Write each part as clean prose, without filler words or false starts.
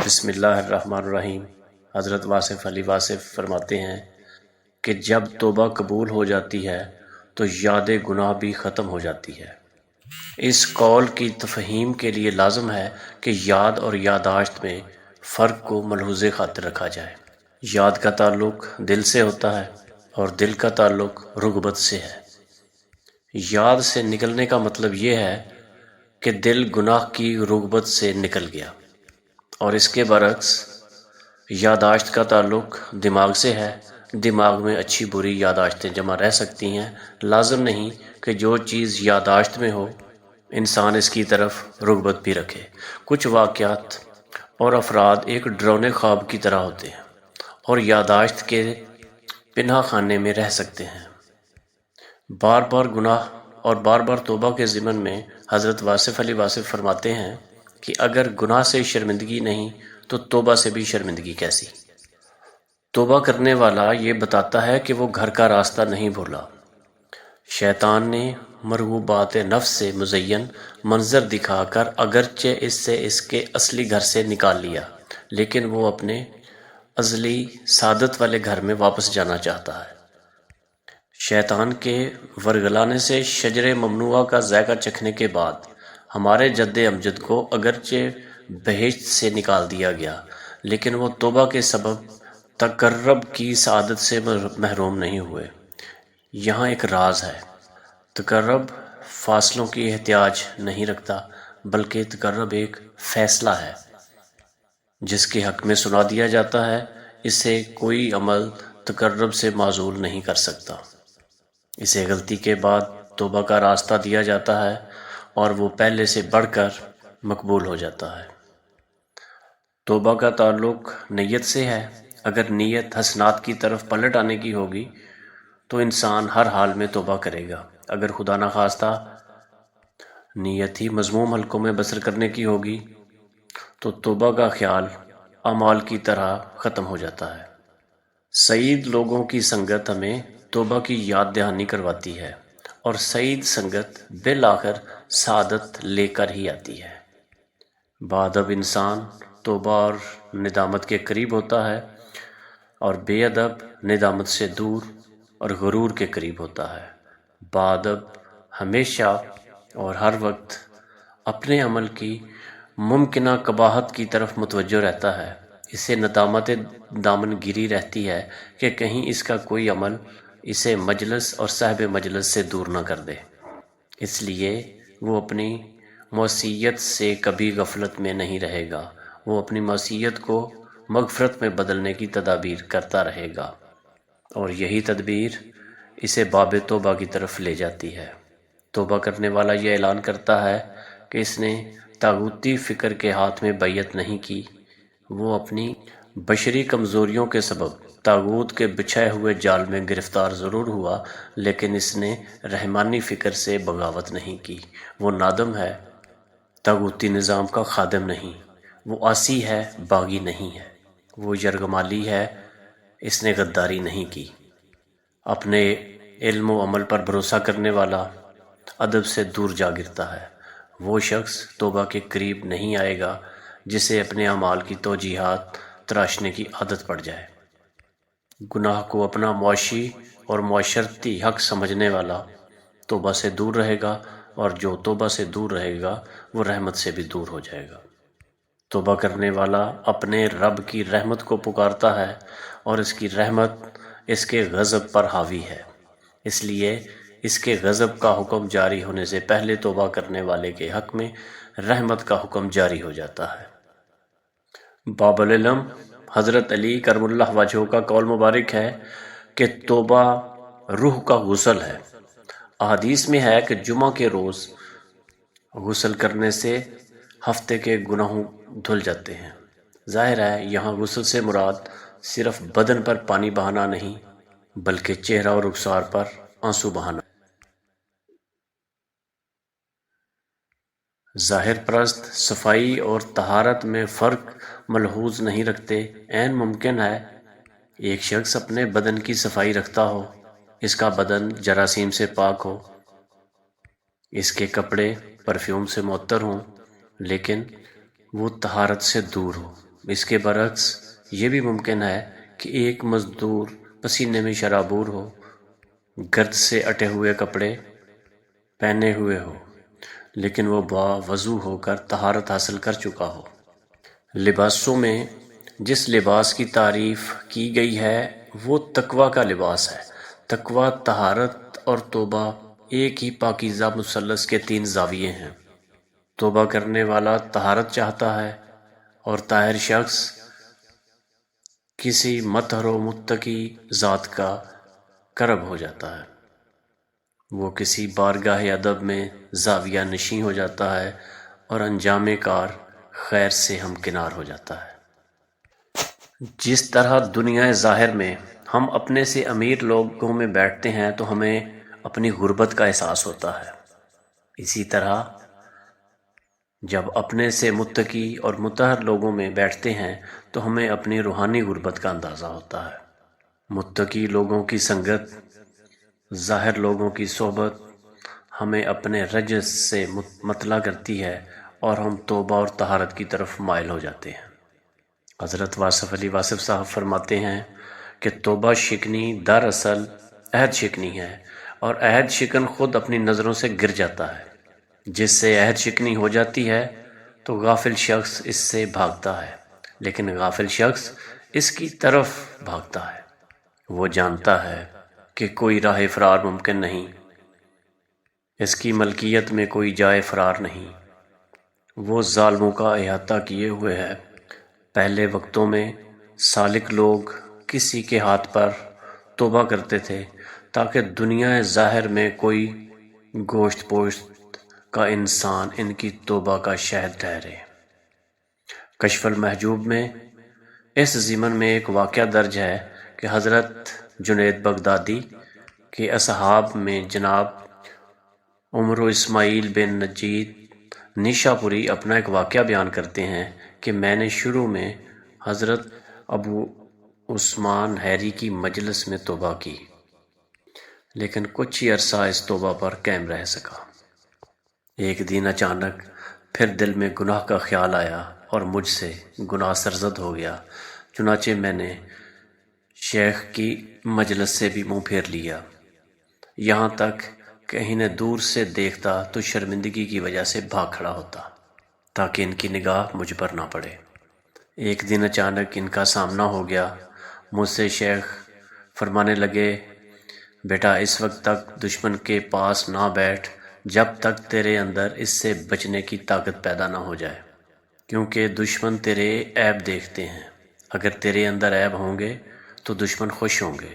بسم اللہ الرحمن الرحیم۔ حضرت واصف علی واصف فرماتے ہیں کہ جب توبہ قبول ہو جاتی ہے تو یاد گناہ بھی ختم ہو جاتی ہے۔ اس قول کی تفہیم کے لیے لازم ہے کہ یاد اور یادداشت میں فرق کو ملحوظ خاطر رکھا جائے۔ یاد کا تعلق دل سے ہوتا ہے اور دل کا تعلق رغبت سے ہے۔ یاد سے نکلنے کا مطلب یہ ہے کہ دل گناہ کی رغبت سے نکل گیا، اور اس کے برعکس یادداشت کا تعلق دماغ سے ہے۔ دماغ میں اچھی بری یادداشتیں جمع رہ سکتی ہیں، لازم نہیں کہ جو چیز یادداشت میں ہو انسان اس کی طرف رغبت بھی رکھے۔ کچھ واقعات اور افراد ایک ڈراؤنے خواب کی طرح ہوتے ہیں اور یادداشت کے پناہ خانے میں رہ سکتے ہیں۔ بار بار گناہ اور بار بار توبہ کے ضمن میں حضرت واصف علی واصف فرماتے ہیں کہ اگر گناہ سے شرمندگی نہیں تو توبہ سے بھی شرمندگی کیسی؟ توبہ کرنے والا یہ بتاتا ہے کہ وہ گھر کا راستہ نہیں بھولا۔ شیطان نے مرغوبات نفس سے مزین منظر دکھا کر اگرچہ اس سے اس کے اصلی گھر سے نکال لیا، لیکن وہ اپنے ازلی سعادت والے گھر میں واپس جانا چاہتا ہے۔ شیطان کے ورگلانے سے شجر ممنوعہ کا ذائقہ چکھنے کے بعد ہمارے جد امجد کو اگرچہ بہشت سے نکال دیا گیا، لیکن وہ توبہ کے سبب تقرب کی سعادت سے محروم نہیں ہوئے۔ یہاں ایک راز ہے۔ تقرب فاصلوں کی احتیاج نہیں رکھتا، بلکہ تقرب ایک فیصلہ ہے۔ جس کے حق میں سنا دیا جاتا ہے اسے کوئی عمل تقرب سے معزول نہیں کر سکتا۔ اسے غلطی کے بعد توبہ کا راستہ دیا جاتا ہے اور وہ پہلے سے بڑھ کر مقبول ہو جاتا ہے۔ توبہ کا تعلق نیت سے ہے۔ اگر نیت حسنات کی طرف پلٹ آنے کی ہوگی تو انسان ہر حال میں توبہ کرے گا۔ اگر خدا نخواستہ نیت ہی مذموم حلقوں میں بسر کرنے کی ہوگی تو توبہ کا خیال اعمال کی طرح ختم ہو جاتا ہے۔ سعید لوگوں کی سنگت ہمیں توبہ کی یاد دہانی کرواتی ہے، اور سعید سنگت بالآخر سعادت لے کر ہی آتی ہے۔ باادب انسان توبہ اور ندامت کے قریب ہوتا ہے، اور بے ادب ندامت سے دور اور غرور کے قریب ہوتا ہے۔ باادب ہمیشہ اور ہر وقت اپنے عمل کی ممکنہ قباحت کی طرف متوجہ رہتا ہے۔ اسے ندامت دامن گیری رہتی ہے کہ کہیں اس کا کوئی عمل اسے مجلس اور صاحب مجلس سے دور نہ کر دے۔ اس لیے وہ اپنی معصیت سے کبھی غفلت میں نہیں رہے گا۔ وہ اپنی معصیت کو مغفرت میں بدلنے کی تدابیر کرتا رہے گا، اور یہی تدبیر اسے باب توبہ کی طرف لے جاتی ہے۔ توبہ کرنے والا یہ اعلان کرتا ہے کہ اس نے طاغوتی فکر کے ہاتھ میں بیعت نہیں کی۔ وہ اپنی بشری کمزوریوں کے سبب طاغوت کے بچھائے ہوئے جال میں گرفتار ضرور ہوا، لیکن اس نے رحمانی فکر سے بغاوت نہیں کی۔ وہ نادم ہے، طاغوتی نظام کا خادم نہیں۔ وہ عاصی ہے، باغی نہیں ہے۔ وہ یرغمالی ہے، اس نے غداری نہیں کی۔ اپنے علم و عمل پر بھروسہ کرنے والا ادب سے دور جا گرتا ہے۔ وہ شخص توبہ کے قریب نہیں آئے گا جسے اپنے اعمال کی توجیہات تراشنے کی عادت پڑ جائے۔ گناہ کو اپنا معاشی اور معاشرتی حق سمجھنے والا توبہ سے دور رہے گا، اور جو توبہ سے دور رہے گا وہ رحمت سے بھی دور ہو جائے گا۔ توبہ کرنے والا اپنے رب کی رحمت کو پکارتا ہے، اور اس کی رحمت اس کے غضب پر حاوی ہے، اس لیے اس کے غضب کا حکم جاری ہونے سے پہلے توبہ کرنے والے کے حق میں رحمت کا حکم جاری ہو جاتا ہے۔ باب العلم حضرت علی کرم اللہ وجہہ کا قول مبارک ہے کہ توبہ روح کا غسل ہے۔ احادیث میں ہے کہ جمعہ کے روز غسل کرنے سے ہفتے کے گناہوں دھل جاتے ہیں۔ ظاہر ہے یہاں غسل سے مراد صرف بدن پر پانی بہانا نہیں، بلکہ چہرہ اور رخسار پر آنسو بہانا۔ ظاہر پرست صفائی اور طہارت میں فرق ملحوظ نہیں رکھتے۔ عین ممکن ہے ایک شخص اپنے بدن کی صفائی رکھتا ہو، اس کا بدن جراثیم سے پاک ہو، اس کے کپڑے پرفیوم سے معطر ہوں، لیکن وہ طہارت سے دور ہو۔ اس کے برعکس یہ بھی ممکن ہے کہ ایک مزدور پسینے میں شرابور ہو، گرد سے اٹے ہوئے کپڑے پہنے ہوئے ہو، لیکن وہ باوضو ہو کر طہارت حاصل کر چکا ہو۔ لباسوں میں جس لباس کی تعریف کی گئی ہے وہ تقوی کا لباس ہے۔ تقوی، طہارت اور توبہ ایک ہی پاکیزہ مثلث کے 3 زاویے ہیں۔ توبہ کرنے والا طہارت چاہتا ہے، اور طاہر شخص کسی مطہر و متقی ذات کا قرب ہو جاتا ہے۔ وہ کسی بارگاہ ادب میں زاویہ نشین ہو جاتا ہے اور انجام کار خیر سے ہمکنار ہو جاتا ہے۔ جس طرح دنیا ظاہر میں ہم اپنے سے امیر لوگوں میں بیٹھتے ہیں تو ہمیں اپنی غربت کا احساس ہوتا ہے، اسی طرح جب اپنے سے متقی اور مطہر لوگوں میں بیٹھتے ہیں تو ہمیں اپنی روحانی غربت کا اندازہ ہوتا ہے۔ متقی لوگوں کی سنگت، ظاہر لوگوں کی صحبت ہمیں اپنے رجس سے مطلع کرتی ہے اور ہم توبہ اور طہارت کی طرف مائل ہو جاتے ہیں۔ حضرت واصف علی واصف صاحب فرماتے ہیں کہ توبہ شکنی دراصل عہد شکنی ہے، اور عہد شکن خود اپنی نظروں سے گر جاتا ہے۔ جس سے عہد شکنی ہو جاتی ہے تو غافل شخص اس سے بھاگتا ہے، لیکن غافل شخص اس کی طرف بھاگتا ہے۔ وہ جانتا ہے کہ کوئی راہ فرار ممکن نہیں، اس کی ملکیت میں کوئی جائے فرار نہیں۔ وہ ظالموں کا احاطہ کیے ہوئے ہے۔ پہلے وقتوں میں سالک لوگ کسی کے ہاتھ پر توبہ کرتے تھے تاکہ دنیا ظاہر میں کوئی گوشت پوشت کا انسان ان کی توبہ کا شاہد ٹھہرے۔ کشف المحجوب میں اس ضمن میں ایک واقعہ درج ہے کہ حضرت جنید بغدادی کے اصحاب میں جناب عمر و اسماعیل بن نجید نیشا پوری اپنا ایک واقعہ بیان کرتے ہیں کہ میں نے شروع میں حضرت ابو عثمان حیری کی مجلس میں توبہ کی، لیکن کچھ ہی عرصہ اس توبہ پر قائم رہ سکا۔ ایک دن اچانک پھر دل میں گناہ کا خیال آیا اور مجھ سے گناہ سرزد ہو گیا، چنانچہ میں نے شیخ کی مجلس سے بھی منہ پھیر لیا، یہاں تک کہ انہیں دور سے دیکھتا تو شرمندگی کی وجہ سے بھاگ کھڑا ہوتا تاکہ ان کی نگاہ مجھ پر نہ پڑے۔ ایک دن اچانک ان کا سامنا ہو گیا۔ مجھ سے شیخ فرمانے لگے، بیٹا اس وقت تک دشمن کے پاس نہ بیٹھ جب تک تیرے اندر اس سے بچنے کی طاقت پیدا نہ ہو جائے، کیونکہ دشمن تیرے عیب دیکھتے ہیں۔ اگر تیرے اندر عیب ہوں گے تو دشمن خوش ہوں گے،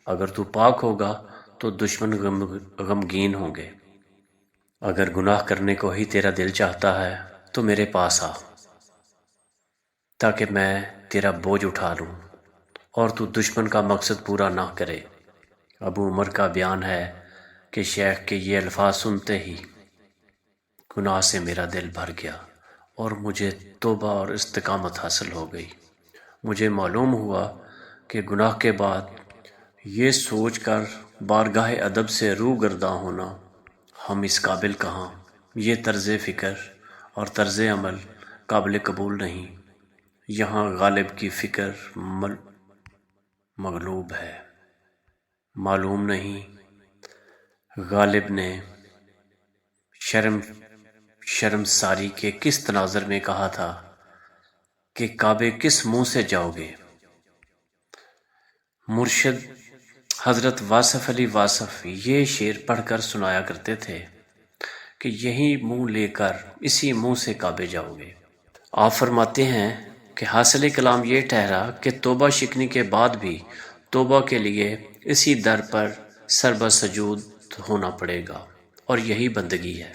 اگر تو پاک ہوگا تو دشمن غمگین ہوں گے۔ اگر گناہ کرنے کو ہی تیرا دل چاہتا ہے تو میرے پاس آ، تاکہ میں تیرا بوجھ اٹھا لوں اور تو دشمن کا مقصد پورا نہ کرے۔ ابو عمر کا بیان ہے کہ شیخ کے یہ الفاظ سنتے ہی گناہ سے میرا دل بھر گیا اور مجھے توبہ اور استقامت حاصل ہو گئی۔ مجھے معلوم ہوا کہ گناہ کے بعد یہ سوچ کر بارگاہ ادب سے روگرداں ہونا، ہم اس قابل کہاں، یہ طرز فکر اور طرز عمل قابل قبول نہیں۔ یہاں غالب کی فکر مغلوب ہے، معلوم نہیں غالب نے شرمساری کے کس تناظر میں کہا تھا کہ کعبے کس منہ سے جاؤ گے۔ مرشد حضرت واصف علی واصف یہ شعر پڑھ کر سنایا کرتے تھے کہ یہی منہ لے کر اسی منہ سے کعبے جاؤ گے۔ آپ فرماتے ہیں کہ حاصل کلام یہ ٹھہرا کہ توبہ شکنی کے بعد بھی توبہ کے لیے اسی در پر سربہ سجود ہونا پڑے گا، اور یہی بندگی ہے،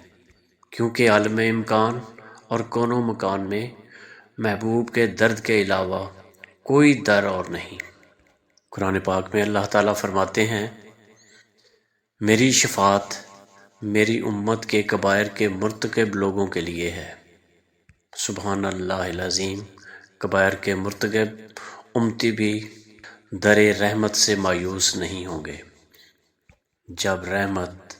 کیونکہ عالم امکان اور کون و مکان میں محبوب کے درد کے علاوہ کوئی در اور نہیں۔ قرآن پاک میں اللہ تعالیٰ فرماتے ہیں، میری شفاعت میری امت کے کبائر کے مرتکب لوگوں کے لیے ہے۔ سبحان اللہ العظیم، کبائر کے مرتکب امتی بھی در رحمت سے مایوس نہیں ہوں گے۔ جب رحمت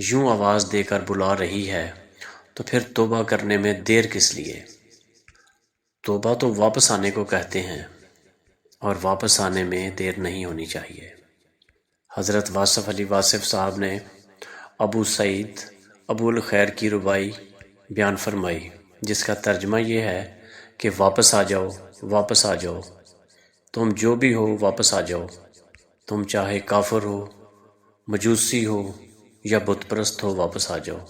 یوں آواز دے کر بلا رہی ہے تو پھر توبہ کرنے میں دیر کس لیے؟ توبہ تو واپس آنے کو کہتے ہیں، اور واپس آنے میں دیر نہیں ہونی چاہیے۔ حضرت واصف علی واصف صاحب نے ابو سعید ابو الخیر کی ربائی بیان فرمائی، جس کا ترجمہ یہ ہے کہ واپس آ جاؤ، واپس آ جاؤ، تم جو بھی ہو واپس آ جاؤ، تم چاہے کافر ہو، مجوسی ہو یا بت پرست ہو، واپس آ جاؤ۔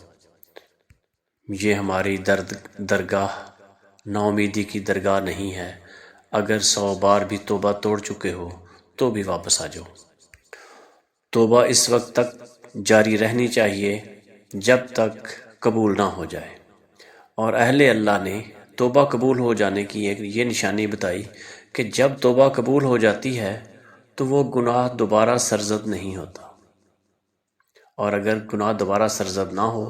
یہ ہماری درگاہ نا امیدی کی درگاہ نہیں ہے۔ اگر 100 بار بھی توبہ توڑ چکے ہو تو بھی واپس آ جاؤ۔ توبہ اس وقت تک جاری رہنی چاہیے جب تک قبول نہ ہو جائے، اور اہل اللہ نے توبہ قبول ہو جانے کی ایک یہ نشانی بتائی کہ جب توبہ قبول ہو جاتی ہے تو وہ گناہ دوبارہ سرزد نہیں ہوتا، اور اگر گناہ دوبارہ سرزد نہ ہو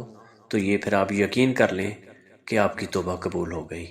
تو یہ پھر آپ یقین کر لیں کہ آپ کی توبہ قبول ہو گئی۔